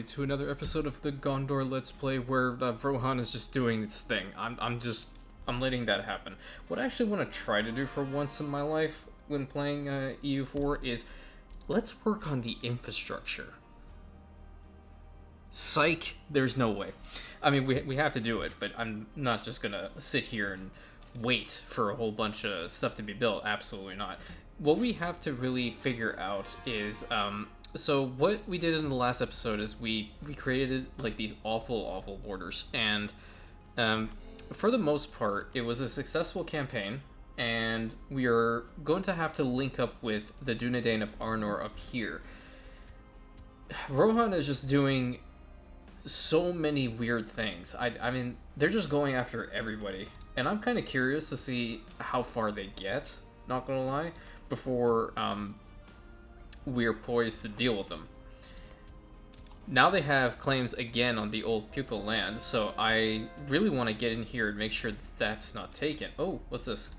to another episode of the Gondor Let's Play, where Rohan is just doing its thing. I'm letting that happen. What I actually want to try to do for once in my life when playing EU4 is let's work on the infrastructure. Psych, there's no way. I mean, we have to do it, but I'm not just gonna sit here and wait for a whole bunch of stuff to be built. Absolutely not. What we have to really figure out is, so what we did in the last episode is we created like these awful borders, and for the most part, it was a successful campaign, and we are going to have to link up with the Dunedain of Arnor up here. Rohan is just doing so many weird things. I mean, they're just going after everybody, and I'm kind of curious to see how far they get, not gonna lie, before we're poised to deal with them. Now they have claims again on the old Pukal land, so I really want to get in here and make sure that's not taken. Oh, what's this?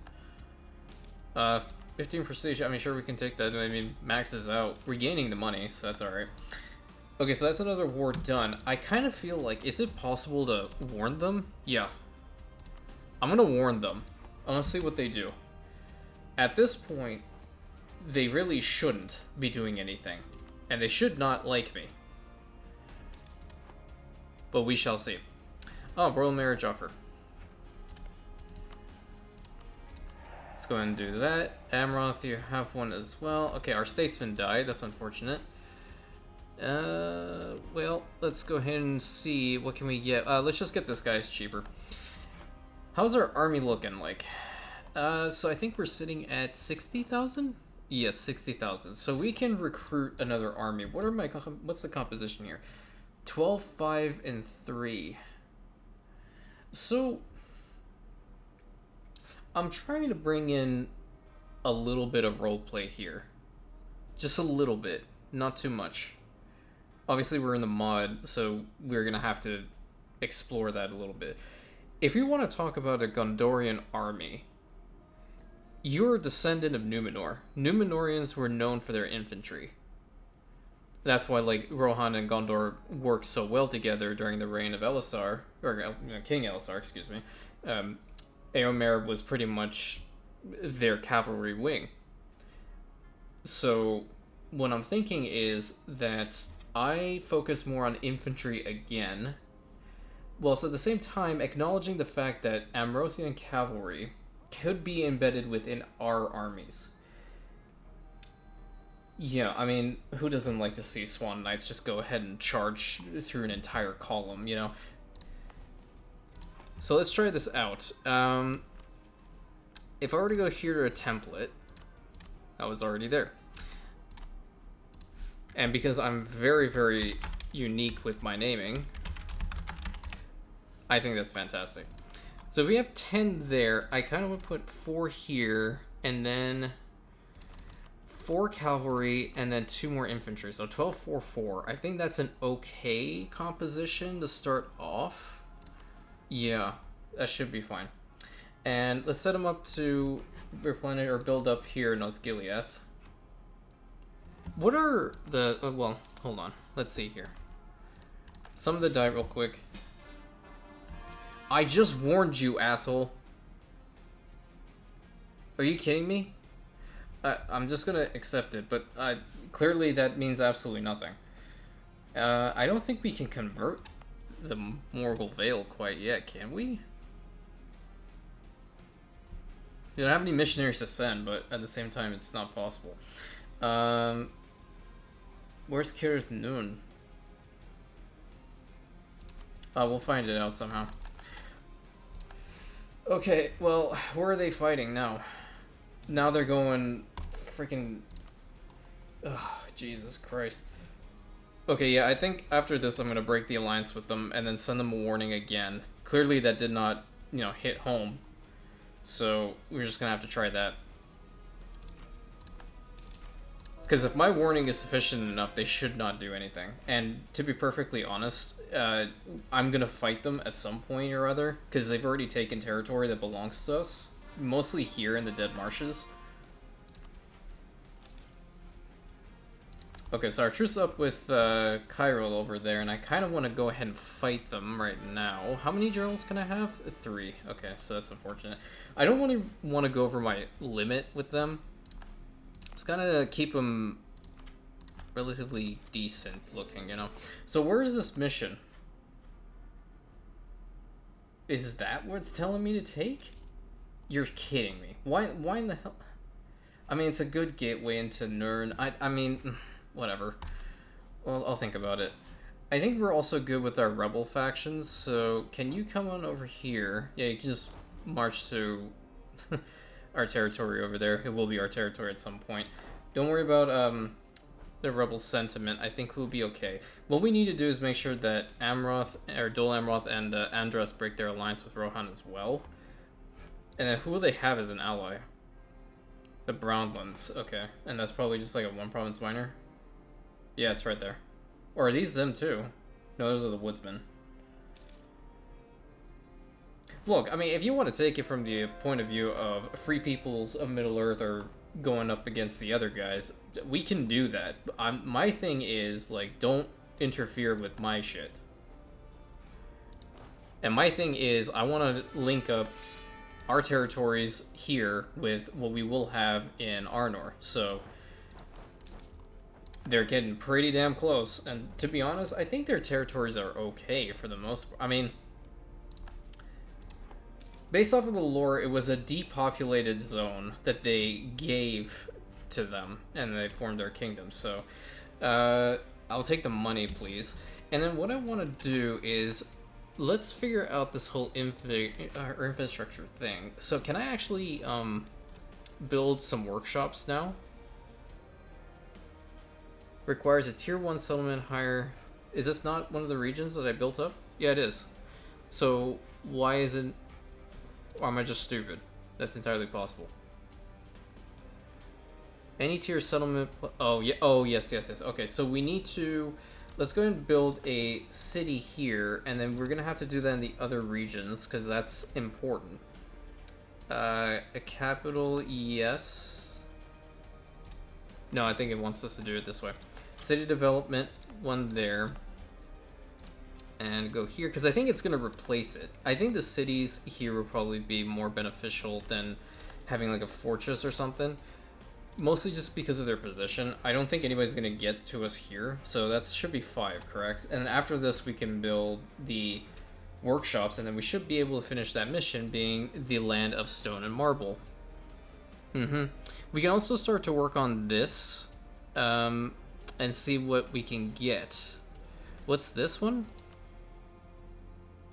15 prestige. I mean, sure, we can take that. I mean, Max is out. We're gaining the money, so that's alright. Okay, so that's another war done. I kind of feel like, is it possible to warn them? Yeah. I'm gonna warn them. I want to see what they do. At this point, they really shouldn't be doing anything. And they should not like me. But we shall see. Oh, royal marriage offer. Let's go ahead and do that. Amroth, you have one as well. Okay, our statesman died. That's unfortunate. Well, let's go ahead and see. What can we get? Let's just get this guy. It's cheaper. How's our army looking like? So I think we're sitting at 60,000? Yes, 60,000. So we can recruit another army. What's the composition here? 12, 5, and 3. So I'm trying to bring in a little bit of roleplay here. Just a little bit, not too much. Obviously we're in the mod, so we're gonna have to explore that a little bit. If you want to talk about a Gondorian army, you're a descendant of Numenor. Numenorians were known for their infantry. That's why, like, Rohan and Gondor worked so well together during the reign of Elisar, or King Elisar, excuse me. Eomer was pretty much their cavalry wing. So what I'm thinking is that I focus more on infantry again, whilst at the same time acknowledging the fact that Amrothian cavalry could be embedded within our armies. Yeah, I mean, who doesn't like to see Swan Knights just go ahead and charge through an entire column, you know? So let's try this out. If I were to go here to a template, I was already there. And because I'm very unique with my naming, I think that's fantastic. So if we have 10 there, I kind of would put 4 here, and then 4 cavalry, and then 2 more infantry. So 12, 4, 4. I think that's an okay composition to start off. Yeah, that should be fine. And let's set them up to replenish or build up here in Osgiliath. What are the... well, hold on. Let's see here. Some of the die real quick. I just warned you, asshole. Are you kidding me? I'm just gonna accept it, but clearly that means absolutely nothing. I don't think we can convert the Morgul Vale quite yet, can we? We don't have any missionaries to send, but at the same time, it's not possible. Where's Kirith Noon? We'll find it out somehow. Okay, well, where are they fighting now? Now they're going freaking... oh, Jesus Christ. Okay, yeah, I think after this I'm going to break the alliance with them and then send them a warning again. Clearly that did not, you know, hit home. So we're just going to have to try that. Because if my warning is sufficient enough, they should not do anything. And to be perfectly honest, I'm going to fight them at some point or other, because they've already taken territory that belongs to us. Mostly here in the Dead Marshes. Okay, so our truce up with Cairo over there, and I kind of want to go ahead and fight them right now. How many journals can I have? 3. Okay, so that's unfortunate. I don't really want to go over my limit with them. It's kind of keep them relatively decent looking, you know? So where is this mission? Is that what it's telling me to take? You're kidding me. Why in the hell? I mean, it's a good gateway into Nern. I mean, whatever. Well, I'll think about it. I think we're also good with our rebel factions, so can you come on over here? Yeah, you can just march to our territory over there. It will be our territory at some point. Don't worry about the rebel sentiment. I think we'll be okay. What we need to do is make sure that Amroth, or Dol Amroth, and Andros break their alliance with Rohan as well. And then who will they have as an ally? The Brownlands. Okay, and that's probably just like a one province minor. Yeah, it's right there. Or are these them too? No, those are the woodsmen. Look, I mean, if you want to take it from the point of view of free peoples of Middle-earth are going up against the other guys, we can do that. My thing is, like, don't interfere with my shit. And my thing is, I want to link up our territories here with what we will have in Arnor. So they're getting pretty damn close, and to be honest, I think their territories are okay for the most part. I mean, based off of the lore, it was a depopulated zone that they gave to them, and they formed their kingdom. So I'll take the money, please. And then what I want to do is, let's figure out this whole infrastructure thing. So can I actually build some workshops now? Requires a tier 1 settlement higher. Is this not one of the regions that I built up? Yeah, it is. So why isn't... Or am I just stupid? That's entirely possible. Any tier settlement... Oh, yeah. Oh, yes. Okay, so we need to... Let's go ahead and build a city here, and then we're going to have to do that in the other regions, because that's important. A capital, yes. No, I think it wants us to do it this way. City development, one there. And go here, because I think it's going to replace it. I think the cities here will probably be more beneficial than having like a fortress or something. Mostly just because of their position. I don't think anybody's going to get to us here. So that should be 5, correct? And after this, we can build the workshops, and then we should be able to finish that mission being the land of stone and marble. We can also start to work on this and see what we can get. What's this one?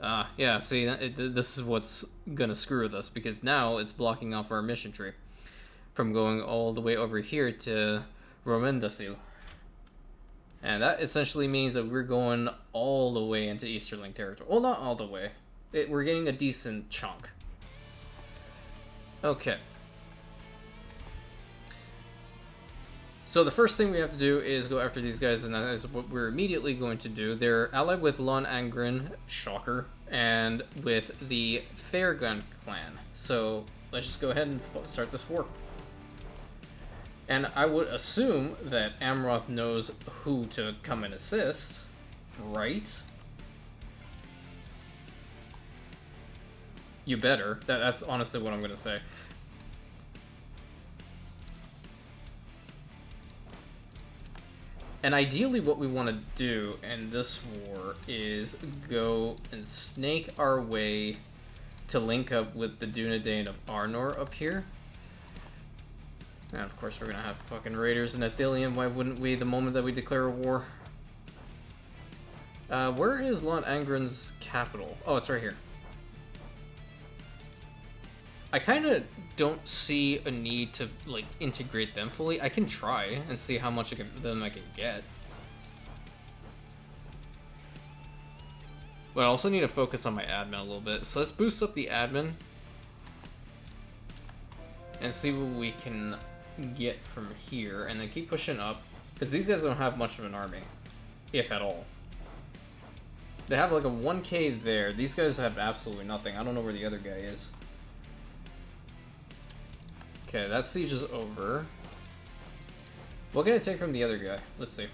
Yeah, see, this is what's gonna screw with us, because now it's blocking off our mission tree from going all the way over here to Romendasil. And that essentially means that we're going all the way into Easterling territory. Well, not all the way. We're getting a decent chunk. Okay. So the first thing we have to do is go after these guys, and that is what we're immediately going to do. They're allied with Lon Angren, shocker, and with the Fairgun clan. So let's just go ahead and start this war. And I would assume that Amroth knows who to come and assist, right? You better. That's honestly what I'm going to say. And ideally what we want to do in this war is go and snake our way to link up with the Dunedain of Arnor up here. And of course we're going to have fucking raiders in Athelium. Why wouldn't we the moment that we declare a war? Where is Lon Angren's capital? Oh, it's right here. I kind of don't see a need to like integrate them fully. I can try and see how much of them I can get. But I also need to focus on my admin a little bit. So let's boost up the admin and see what we can get from here, and then keep pushing up, because these guys don't have much of an army, if at all. They have like a 1k there. These guys have absolutely nothing. I don't know where the other guy is. Okay, that siege is over. What can I take from the other guy? Let's see.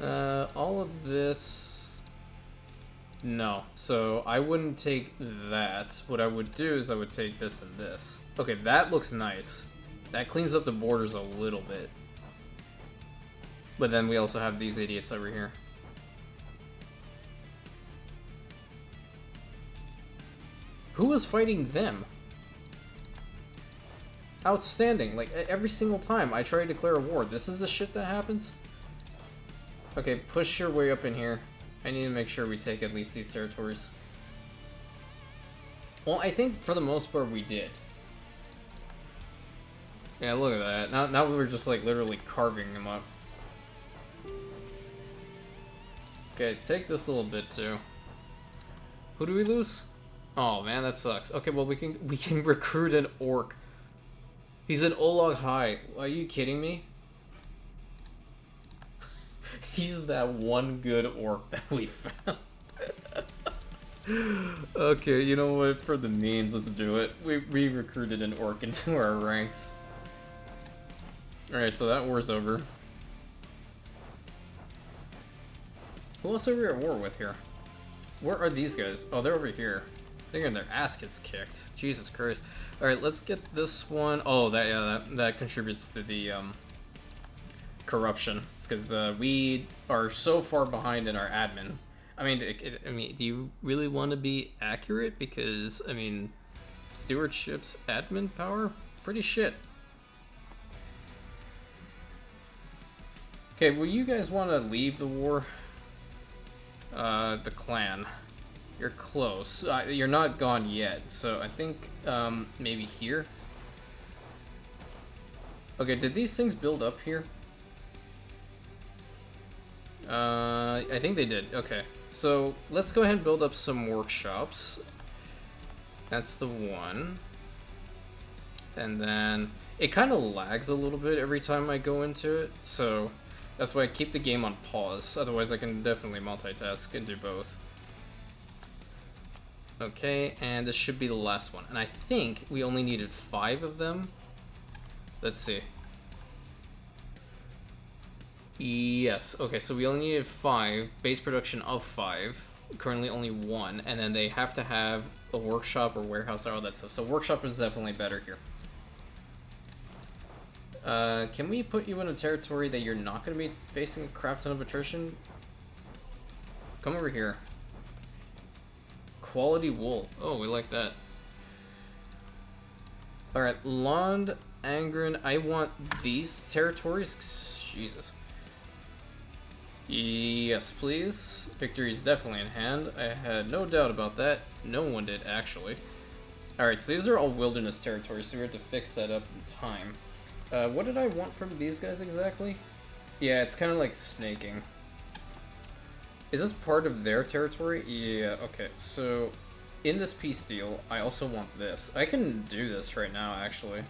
All of this... No. So I wouldn't take that. What I would do is I would take this and this. Okay, that looks nice. That cleans up the borders a little bit. But then we also have these idiots over here. Who was fighting them? Outstanding. Like, every single time I try to declare a war, this is the shit that happens? Okay, push your way up in here. I need to make sure we take at least these territories. Well, I think for the most part we did. Yeah, look at that. Now we're just, like, literally carving them up. Okay, take this little bit, too. Who do we lose? Oh man, that sucks. Okay, well we can recruit an orc. He's an Olog High. Are you kidding me? He's that one good orc that we found. Okay, you know what? For the memes, let's do it. We recruited an orc into our ranks. Alright, so that war's over. Who else are we at war with here? Where are these guys? Oh, they're over here. They're getting their ass gets kicked. Jesus Christ. Alright, let's get this one. Oh, that contributes to the corruption. It's because we are so far behind in our admin. I mean, do you really want to be accurate? Because, I mean, stewardship's admin power? Pretty shit. Okay, well, you guys want to leave the war? The clan. You're close. You're not gone yet, so I think maybe here. Okay, did these things build up here? I think they did. Okay, so let's go ahead and build up some workshops. That's the one. And then it kind of lags a little bit every time I go into it, so that's why I keep the game on pause. Otherwise, I can definitely multitask and do both. Okay, and this should be the last one. And I think we only needed 5 of them. Let's see. Yes, okay, so we only needed 5. Base production of 5. Currently only 1. And then they have to have a workshop or warehouse or all that stuff. So workshop is definitely better here. Can we put you in a territory that you're not going to be facing a crap ton of attrition? Come over here. Quality wool. Oh, we like that. Alright, Lond, Angren, I want these territories. Jesus. Yes, please. Victory is definitely in hand. I had no doubt about that. No one did, actually. Alright, so these are all wilderness territories, so we have to fix that up in time. What did I want from these guys exactly? Yeah, it's kind of like snaking. Is this part of their territory? Yeah, okay. So, in this peace deal, I also want this. I can do this right now, actually.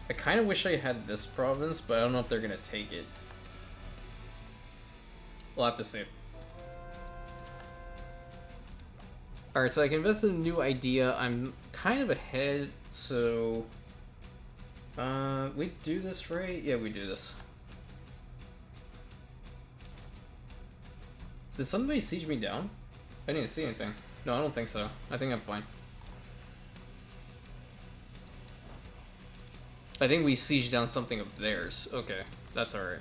I kind of wish I had this province, but I don't know if they're going to take it. We'll have to see. Alright, so I can invest in a new idea. I'm kind of ahead, so... we do this right? Yeah, we do this. Did somebody siege me down? I didn't see anything. No, I don't think so. I think I'm fine. I think we sieged down something of theirs. Okay, that's alright.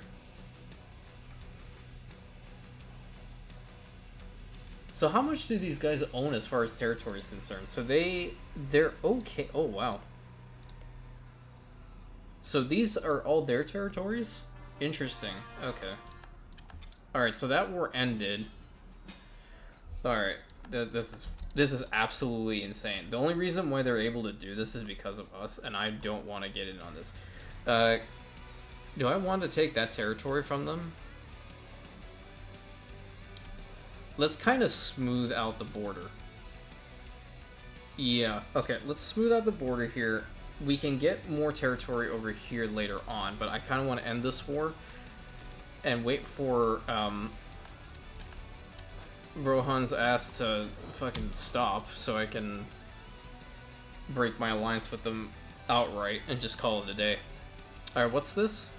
So how much do these guys own as far as territory is concerned? So they're okay. Oh, wow. So these are all their territories? Interesting. Okay. Alright, so that war ended. Alright, this is absolutely insane. The only reason why they're able to do this is because of us, and I don't want to get in on this. Do I want to take that territory from them? Let's kind of smooth out the border. Yeah, okay, let's smooth out the border here. We can get more territory over here later on, but I kind of want to end this war and wait for Rohan's ass to fucking stop so I can break my alliance with them outright and just call it a day. Alright, what's this?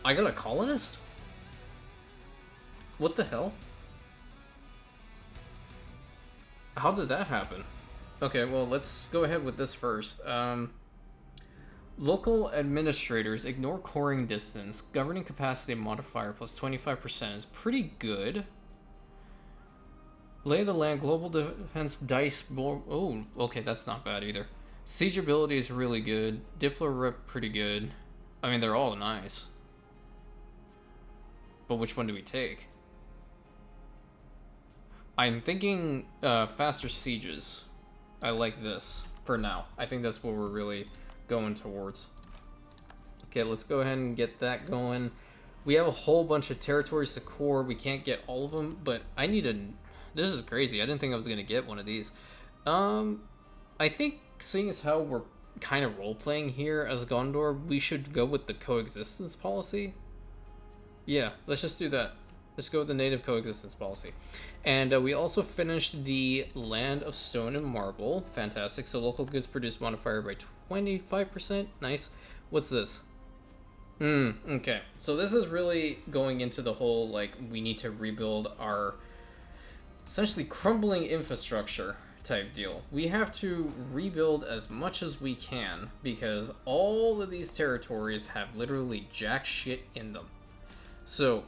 I got a colonist? What the hell? How did that happen? Okay, well, let's go ahead with this first. Local administrators ignore coring distance. Governing capacity modifier plus 25% is pretty good. Lay of the land, global defense dice. Oh, okay, that's not bad either. Siege ability is really good. Diplo rep pretty good. I mean, they're all nice. But which one do we take? I'm thinking faster sieges. I like this for now. I think that's what we're really going towards. Okay, let's go ahead and get that going. We have a whole bunch of territories to core. We can't get all of them, but I need a... This is crazy. I didn't think I was going to get one of these. I think seeing as how we're kind of role-playing here as Gondor, we should go with the coexistence policy. Yeah, let's just do that. Let's go with the native coexistence policy. And we also finished the Land of Stone and Marble. Fantastic. So local goods produce modifier by 25%. Nice. What's this? Okay. So this is really going into the whole, like, we need to rebuild our essentially crumbling infrastructure type deal. We have to rebuild as much as we can because all of these territories have literally jack shit in them. So,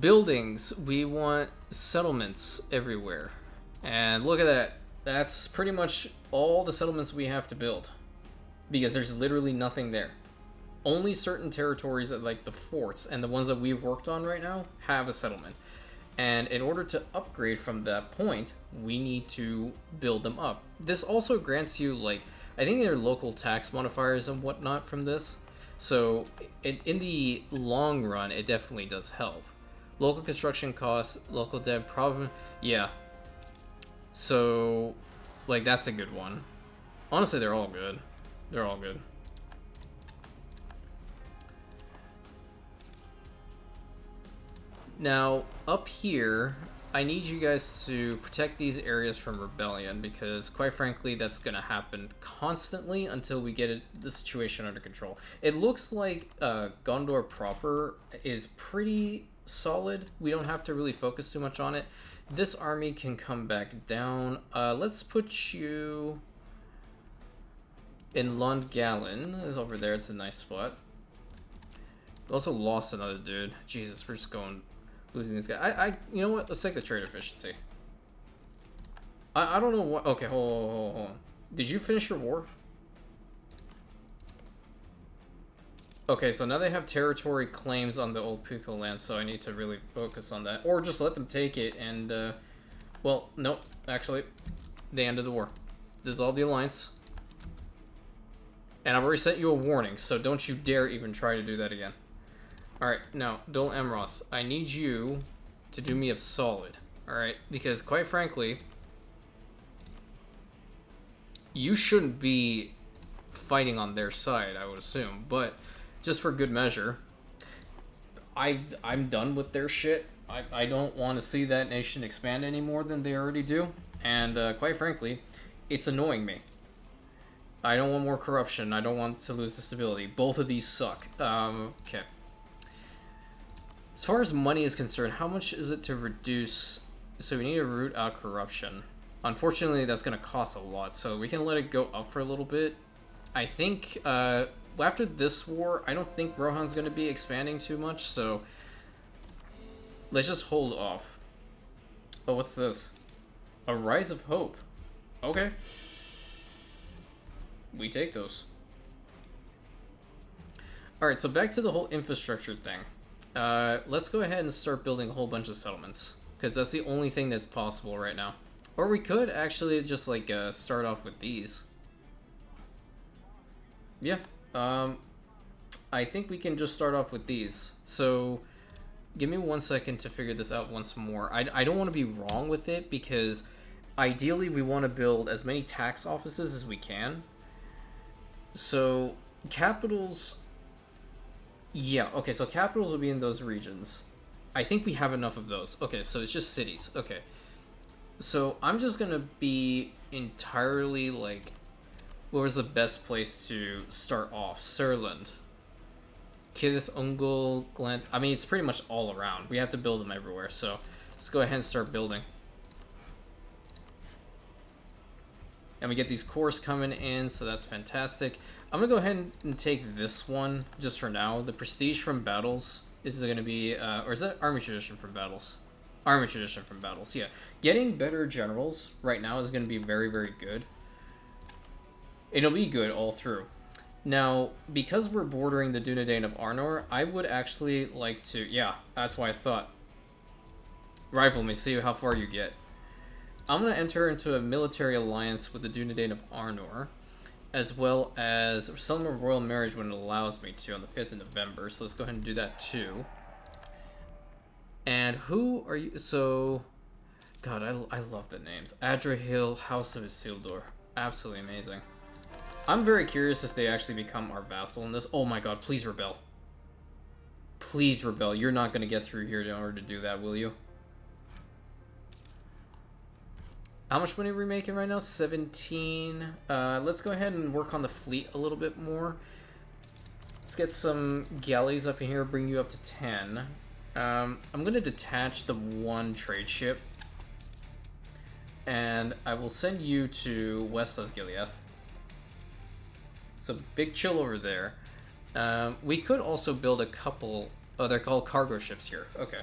buildings, we want settlements everywhere. And look at that. That's pretty much all the settlements we have to build. Because there's literally nothing there. Only certain territories that, like the forts and the ones that we've worked on right now have a settlement. And in order to upgrade from that point, we need to build them up. This also grants you, like, I think there are local tax modifiers and whatnot from this. So in the long run, it definitely does help. Local construction costs, local debt, problem, yeah. So, like, that's a good one. Honestly, they're all good. They're all good. Now, up here, I need you guys to protect these areas from rebellion because, quite frankly, that's going to happen constantly until we get the situation under control. It looks like Gondor proper is pretty solid. We don't have to really focus too much on it. This army can come back down. Let's put you in Londgalen. It's over there. It's a nice spot. We also lost another dude. Jesus, we're just losing this guy. You know what? Let's take the trade efficiency. I don't know what. Okay, hold on. Did you finish your war? Okay, so now they have territory claims on the old Puko land, so I need to really focus on that. Or just let them take it and, well, nope. Actually, they ended the war. Dissolve the alliance. And I've already sent you a warning, so don't you dare even try to do that again. Alright, now, Dol Amroth, I need you to do me a solid. Alright, because quite frankly, you shouldn't be fighting on their side, I would assume, but just for good measure, I'm done with their shit. I don't want to see that nation expand any more than they already do, and quite frankly, it's annoying me. I don't want more corruption. I don't want to lose the stability. Both of these suck. Okay. As far as money is concerned, how much is it to reduce? So we need to root out corruption. Unfortunately, that's going to cost a lot, so we can let it go up for a little bit. I think after this war, I don't think Rohan's going to be expanding too much, so let's just hold off. Oh, what's this? A Rise of Hope. Okay. We take those. Alright, so back to the whole infrastructure thing. Let's go ahead and start building a whole bunch of settlements, because that's the only thing that's possible right now. Or we could actually just, like, start off with these. Yeah. I think we can just start off with these. So, give me 1 second to figure this out once more. I don't want to be wrong with it, because ideally we want to build as many tax offices as we can. So, capitals... Yeah, okay, so capitals will be in those regions. I think we have enough of those. Okay, so it's just cities. Okay. So, I'm just going to be entirely, like, where was the best place to start off? Surland. Kith, Ungol, Glen. I mean, it's pretty much all around. We have to build them everywhere, so let's go ahead and start building. And we get these cores coming in, so that's fantastic. I'm gonna go ahead and take this one just for now. The prestige from battles is gonna be, or is that army tradition from battles? Army tradition from battles, yeah. Getting better generals right now is gonna be very, very good. It'll be good all through. Now, because we're bordering the Dunedain of Arnor, I would actually like to... Yeah, that's why I thought. Rival me, see how far you get. I'm going to enter into a military alliance with the Dunedain of Arnor, as well as some royal marriage when it allows me to on the 5th of November. So let's go ahead and do that too. And who are you? So, God, I love the names. Adrahil, House of Isildur. Absolutely amazing. I'm very curious if they actually become our vassal in this. Oh my god, please rebel. Please rebel. You're not going to get through here in order to do that, will you? How much money are we making right now? 17. Let's go ahead and work on the fleet a little bit more. Let's get some galleys up in here, bring you up to 10. I'm going to detach the one trade ship. And I will send you to West Osgiliath. So big chill over there. We could also build a couple... Oh, they're called cargo ships here. Okay.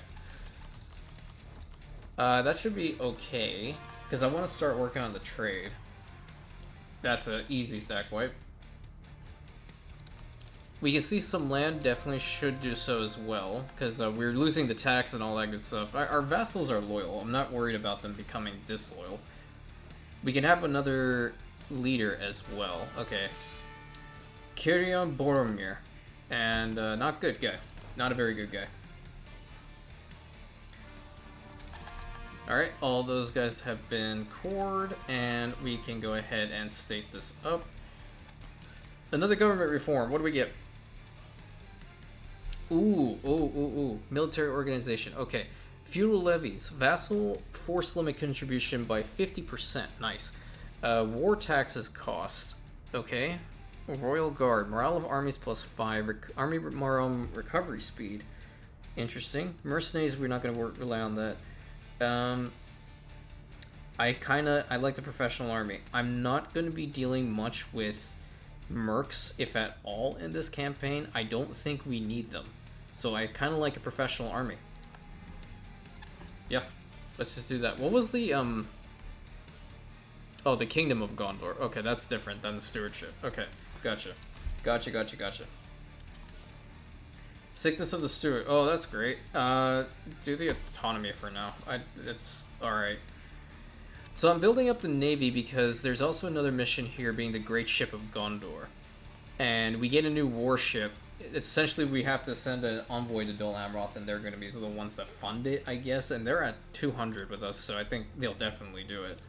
That should be okay. Because I want to start working on the trade. That's an easy stack wipe. We can see some land, definitely should do so as well. Because we're losing the tax and all that good stuff. Our vassals are loyal. I'm not worried about them becoming disloyal. We can have another leader as well. Okay. Kirion Boromir. And not good guy. Not a very good guy. Alright, all those guys have been cored, and we can go ahead and state this up. Another government reform. What do we get? Ooh. Military organization. Okay. Feudal levies. Vassal force limit contribution by 50%. Nice. War taxes cost. Okay. Royal Guard. Morale of armies plus 5. Army morale recovery speed. Interesting. Mercenaries, we're not going to rely on that. I like the professional army. I'm not going to be dealing much with mercs, if at all, in this campaign. I don't think we need them. So I kind of like a professional army. Yeah, let's just do that. What was the, Oh, the Kingdom of Gondor. Okay, that's different than the Stewardship. Okay, gotcha. Gotcha. Sickness of the Steward. Oh, that's great. Do the autonomy for now. It's alright. So I'm building up the Navy because there's also another mission here being the Great Ship of Gondor. And we get a new warship. Essentially, we have to send an envoy to Dol Amroth, and they're going to be the ones that fund it, I guess. And they're at 200 with us, so I think they'll definitely do it.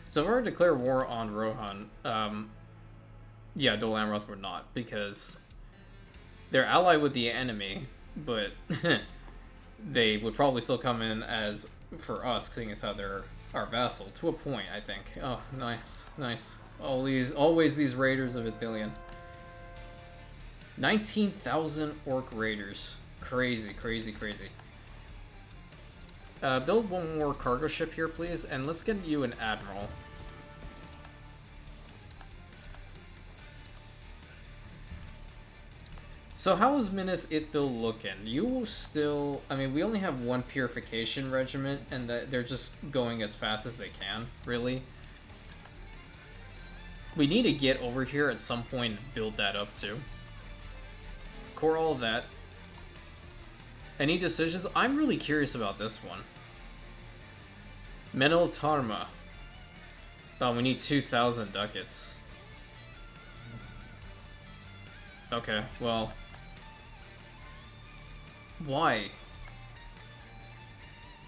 So if I were to declare war on Rohan, yeah, Dol Amroth would not, because they're allied with the enemy, but they would probably still come in as for us, seeing as how they're our vassal to a point, I think. Oh, nice. Always these raiders of Ithilien. 19,000 orc raiders. Crazy. Build one more cargo ship here, please, and let's get you an admiral. So how is Minas Ithil looking? You still... I mean, we only have one purification regiment, and they're just going as fast as they can, really. We need to get over here at some point and build that up, too. Core all of that. Any decisions? I'm really curious about this one. Menel Tarma. Oh, we need 2,000 ducats. Okay, well... Why?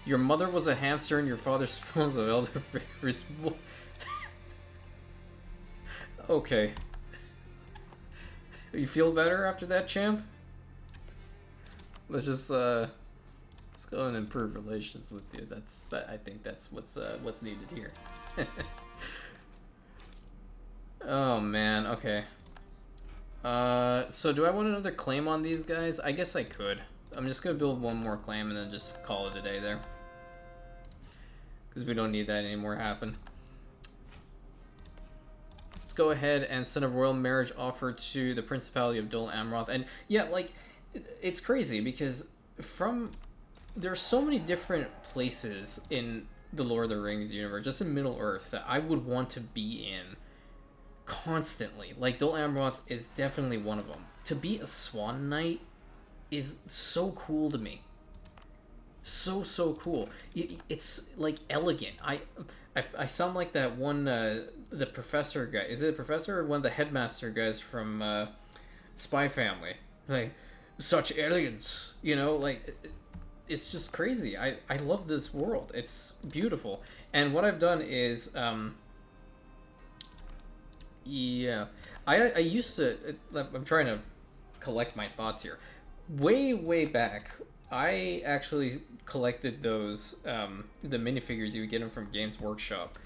Your mother was a hamster and your father spawns of elderberries. Okay. You feel better after that, champ? Let's just, Let's go and improve relations with you. I think that's what's needed here. Oh man, okay. So do I want another claim on these guys? I guess I could. I'm just gonna build one more claim and then just call it a day there. Because we don't need that anymore happen. Let's go ahead and send a royal marriage offer to the Principality of Dol Amroth. And yeah, like, it's crazy because there's so many different places in the Lord of the Rings universe, just in Middle Earth, that I would want to be in constantly. Like, Dol Amroth is definitely one of them. To be a Swan Knight is so cool to me. So cool. It's like elegant. I sound like that one the professor guy. Is it a professor or one of the headmaster guys from Spy Family? Like, such elegance, you know, like it's just crazy. I love this world. It's beautiful. And what I've done is yeah, I used to, I'm trying to collect my thoughts here. Way back, I actually collected those the minifigures you would get them from Games Workshop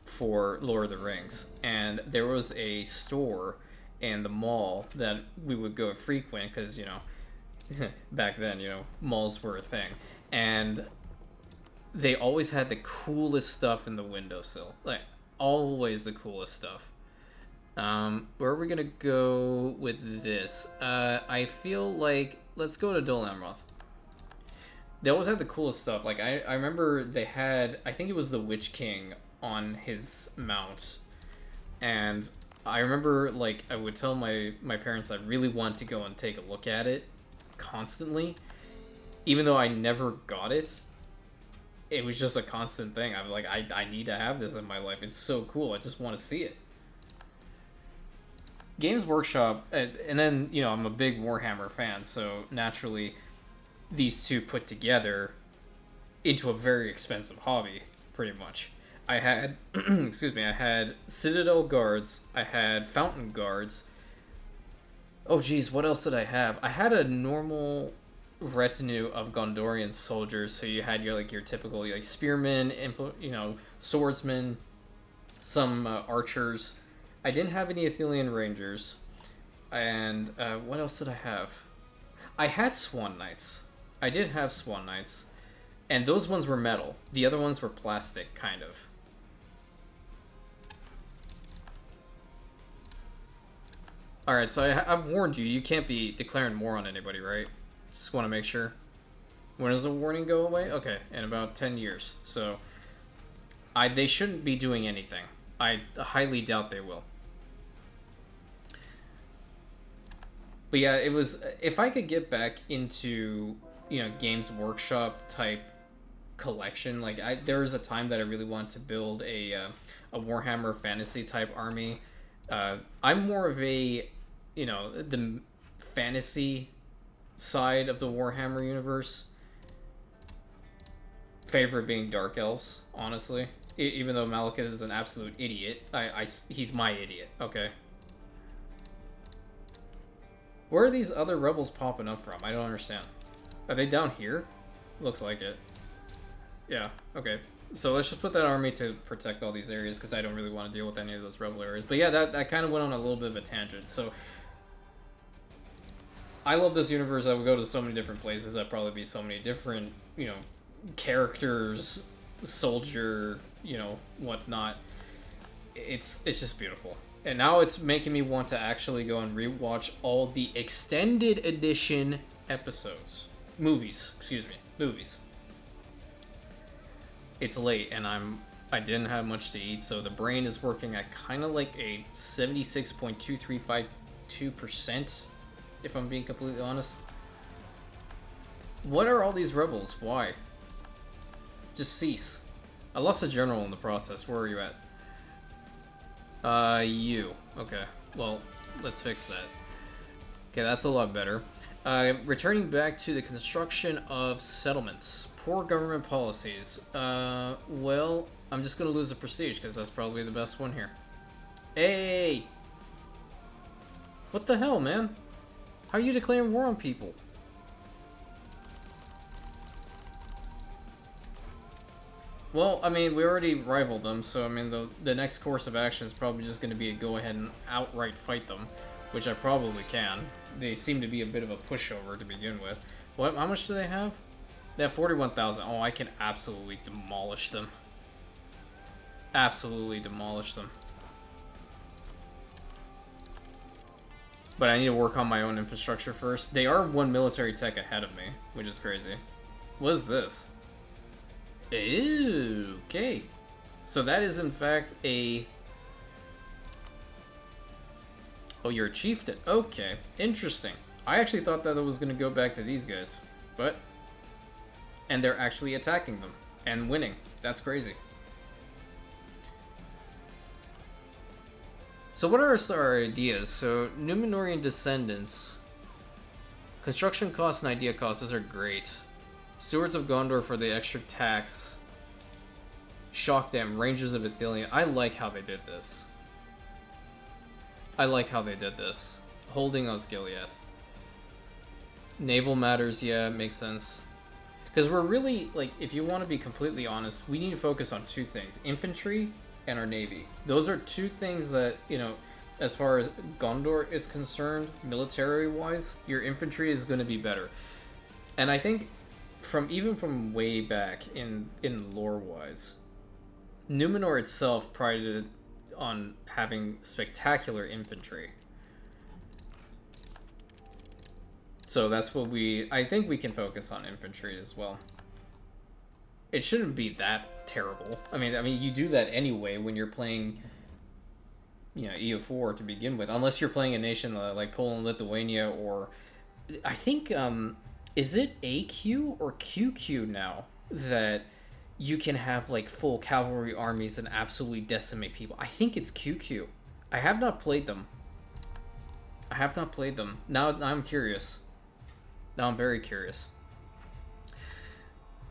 for Lord of the Rings, and there was a store in the mall that we would go frequent because, you know, back then, you know, malls were a thing, and they always had the coolest stuff in the windowsill, like always the coolest stuff. Where are we gonna go with this? I feel like let's go to Dol Amroth. They always had the coolest stuff. Like I remember they had, I think it was the Witch King on his mount, and I remember, like, I would tell my parents I really want to go and take a look at it constantly, even though I never got it. It was just a constant thing. I'm like, I need to have this in my life. It's so cool. I just want to see it. Games Workshop, and then, you know, I'm a big Warhammer fan, so naturally these two put together into a very expensive hobby, pretty much. I had, excuse me, I had Citadel Guards, I had Fountain Guards. Oh geez, what else did I have? I had a normal retinue of Gondorian soldiers, so you had your typical like spearmen, you know, swordsmen, some archers. I didn't have any Athelian Rangers, and what else did I have? I had Swan Knights. I did have Swan Knights, and those ones were metal. The other ones were plastic, kind of. Alright, so I've warned you. You can't be declaring war on anybody, right? Just want to make sure. When does the warning go away? Okay, in about 10 years. So, they shouldn't be doing anything. I highly doubt they will. But yeah, it was, if I could get back into, you know, Games Workshop type collection, like there was a time that I really wanted to build a Warhammer fantasy type army. I'm more of a, you know, the fantasy side of the Warhammer universe. Favorite being Dark Elves, honestly. Even though Malekith is an absolute idiot, he's my idiot. Okay. Where are these other rebels popping up from? I don't understand. Are they down here? Looks like it. Yeah, okay. So let's just put that army to protect all these areas, because I don't really want to deal with any of those rebel areas. But yeah, that kind of went on a little bit of a tangent. So I love this universe. I would go to so many different places. That'd probably be so many different, you know, characters, soldier, you know, whatnot. It's just beautiful. And now it's making me want to actually go and rewatch all the extended edition episodes. Movies, excuse me. Movies. It's late and I didn't have much to eat, so the brain is working at kind of like a 76.2352%, if I'm being completely honest. What are all these rebels? Why? Just cease. I lost a general in the process. Where are you at? You. Okay. Well, let's fix that. Okay, that's a lot better. Returning back to the construction of settlements. Poor government policies. Well, I'm just gonna lose the prestige, because that's probably the best one here. Hey! What the hell, man? How are you declaring war on people? Well, I mean, we already rivaled them, so I mean, the next course of action is probably just going to be to go ahead and outright fight them, which I probably can. They seem to be a bit of a pushover to begin with. What? How much do they have? They have 41,000. Oh, I can absolutely demolish them. Absolutely demolish them. But I need to work on my own infrastructure first. They are one military tech ahead of me, which is crazy. What is this? Ew, okay. So that is in fact a... Oh, you're a chieftain. Okay, interesting. I actually thought that it was going to go back to these guys. But... And they're actually attacking them. And winning. That's crazy. So what are our ideas? So, Numenorian Descendants. Construction costs and idea costs, those are great. Stewards of Gondor for the extra tax. Shock Dam, Rangers of Ithilien. I like how they did this. I like how they did this. Holding Osgiliath. Naval matters, yeah, makes sense. Because we're really, like, if you want to be completely honest, we need to focus on two things. Infantry and our navy. Those are two things that, you know, as far as Gondor is concerned, military-wise, your infantry is going to be better. And I think even from way back in lore-wise, Numenor itself prided on having spectacular infantry. So that's what I think we can focus on infantry as well. It shouldn't be that terrible. I mean, you do that anyway when you're playing, you know, EU4 to begin with, unless you're playing a nation like Poland, Lithuania, or I think is it AQ or QQ now that you can have like full cavalry armies and absolutely decimate people. I think it's QQ. I have not played them. Now I'm curious. Now I'm very curious.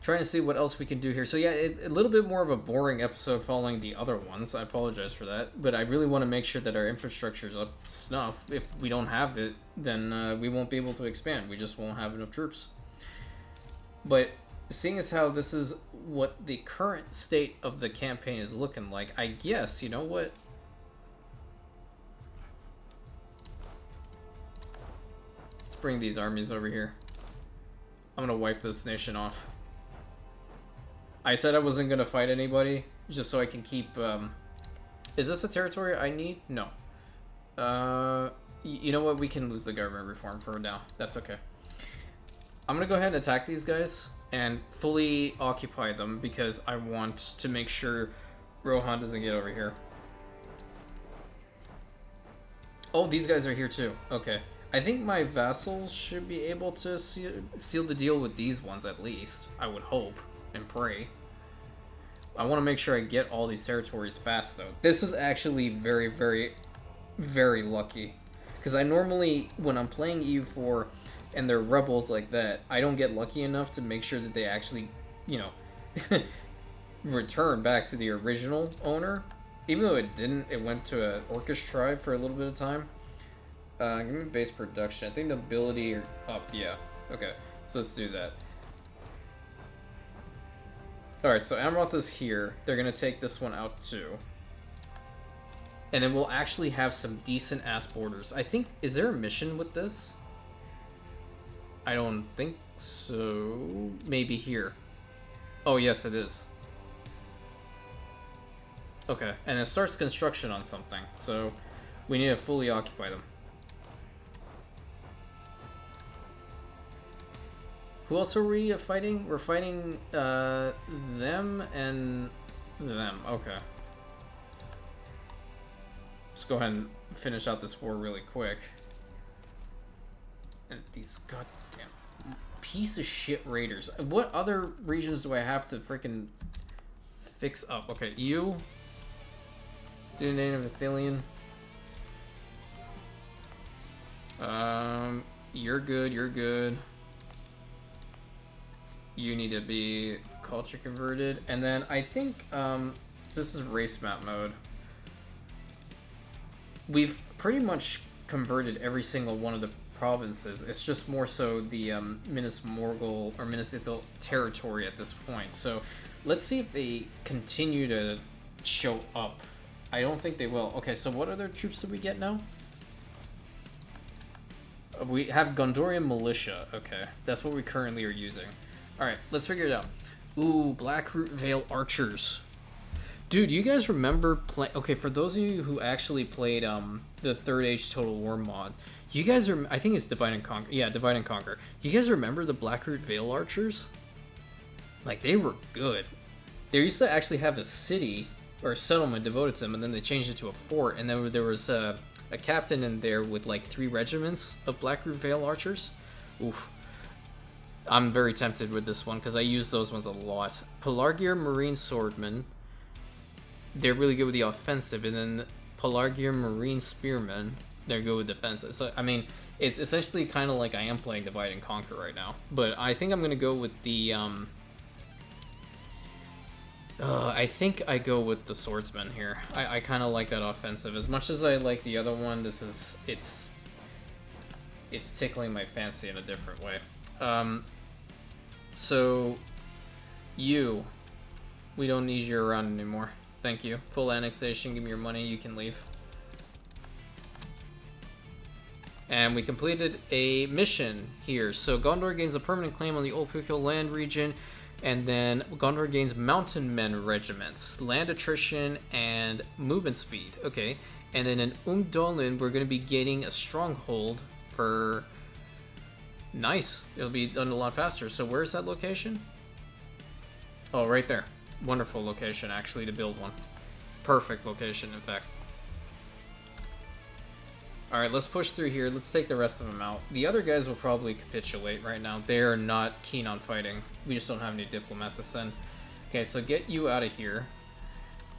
Trying to see what else we can do here. So yeah, a little bit more of a boring episode following the other ones. I apologize for that. But I really want to make sure that our infrastructure is up to snuff. If we don't have it, then we won't be able to expand. We just won't have enough troops. But seeing as how this is what the current state of the campaign is looking like, I guess, you know what? Let's bring these armies over here. I'm going to wipe this nation off. I said I wasn't going to fight anybody, just so I can keep... Is this a territory I need? No. You know what? We can lose the government reform for now. That's okay. I'm going to go ahead and attack these guys and fully occupy them because I want to make sure Rohan doesn't get over here. Oh, these guys are here too. Okay. I think my vassals should be able to seal the deal with these ones at least. I would hope and pray. I want to make sure I get all these territories fast though. This is actually very, very, very lucky. Because I normally, when I'm playing EU4 and they're rebels like that, I don't get lucky enough to make sure that they actually, you know, return back to the original owner. Even though it didn't, it went to an Orcish tribe for a little bit of time. Give me base production. I think nobility are up. Yeah. Okay. So let's do that. Alright, so Amroth is here. They're going to take this one out too. And then we'll actually have some decent ass borders. I think, is there a mission with this? I don't think so. Maybe here. Oh, yes, it is. Okay, and it starts construction on something. So we need to fully occupy them. Who else are we fighting? We're fighting them and them. Okay. Let's go ahead and finish out this war really quick. And these goddamn piece of shit raiders. What other regions do I have to freaking fix up? Okay, you. Do native Ithilien. You're good, you're good. You need to be culture converted. And then I think, so this is race map mode. We've pretty much converted every single one of the provinces. It's just more so the Minas Morgul or Minas Ithil territory at this point. So Let's see if they continue to show up. I don't think they will. Okay, so what other troops did we get now? We have Gondorian militia. Okay, that's what we currently are using. All right, let's figure it out. Ooh, Blackroot Vale archers. Dude, you guys remember play? Okay, for those of you who actually played the Third Age Total War mod, you guys are. I think it's Divide and Conquer. Yeah, Divide and Conquer. You guys remember the Blackroot Vale archers? Like, they were good. They used to actually have a city or a settlement devoted to them, and then they changed it to a fort, and then there was a captain in there with like 3 regiments of Blackroot Vale archers. Oof. I'm very tempted with this one because I use those ones a lot. Pelargir Marine Swordmen. They're really good with the offensive, and then Pelargir Marine Spearmen. They're good with defensive. So, I mean, it's essentially kind of like I am playing Divide and Conquer right now. But I think I'm going to go with the... I think I go with the swordsman here. I kind of like that offensive. As much as I like the other one, this is... It's tickling my fancy in a different way. So... You. We don't need you around anymore. Thank you. Full annexation. Give me your money. You can leave. And we completed a mission here. So Gondor gains a permanent claim on the Old Pukil land region. And then Gondor gains mountain men regiments, land attrition, and movement speed. Okay. And then in Ungdolan, we're going to be gaining a stronghold for... Nice. It'll be done a lot faster. So where's that location? Oh, right there. Wonderful location, actually, to build one. Perfect location, in fact. Alright, let's push through here. Let's take the rest of them out. The other guys will probably capitulate right now. They're not keen on fighting. We just don't have any diplomats to send. Okay, so get you out of here.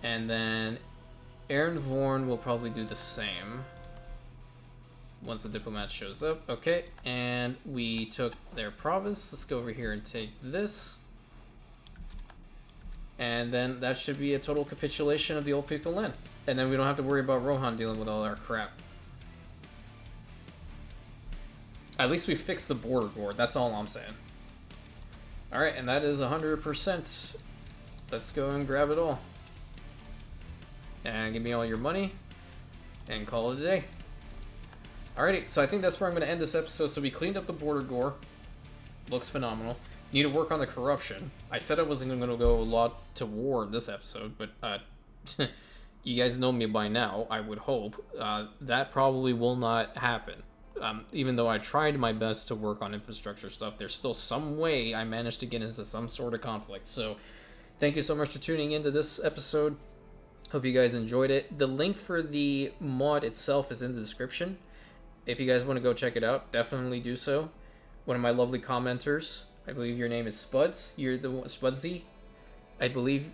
And then Aaron Vorn will probably do the same. Once the diplomat shows up. Okay, and we took their province. Let's go over here and take this. And then that should be a total capitulation of the Old Pukil land. And then we don't have to worry about Rohan dealing with all our crap. At least we fixed the border war. That's all I'm saying. Alright, and that is 100%. Let's go and grab it all. And give me all your money. And call it a day. Alrighty, so I think that's where I'm going to end this episode. So we cleaned up the border gore. Looks phenomenal. Need to work on the corruption. I said I wasn't going to go a lot to war in this episode, but you guys know me by now, I would hope. That probably will not happen. Even though I tried my best to work on infrastructure stuff, there's still some way I managed to get into some sort of conflict. So thank you so much for tuning into this episode. Hope you guys enjoyed it. The link for the mod itself is in the description. If you guys want to go check it out, definitely do so. One of my lovely commenters, I believe your name is Spuds. You're the one, Spudsy. I believe.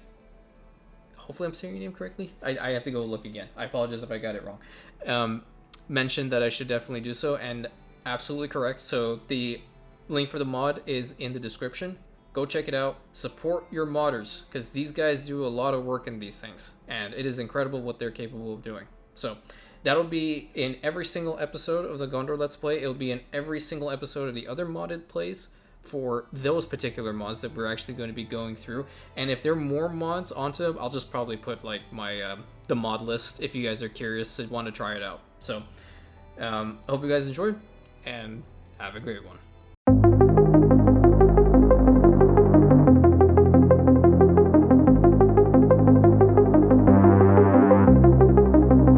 Hopefully, I'm saying your name correctly. I have to go look again. I apologize if I got it wrong. Mentioned that I should definitely do so, and absolutely correct. So the link for the mod is in the description. Go check it out. Support your modders, because these guys do a lot of work in these things, and it is incredible what they're capable of doing. So that'll be in every single episode of the Gondor Let's Play. It'll be in every single episode of the other modded plays for those particular mods that we're actually going to be going through. And if there are more mods onto them, I'll just probably put like my the mod list if you guys are curious and want to try it out. So hope you guys enjoyed, and have a great one.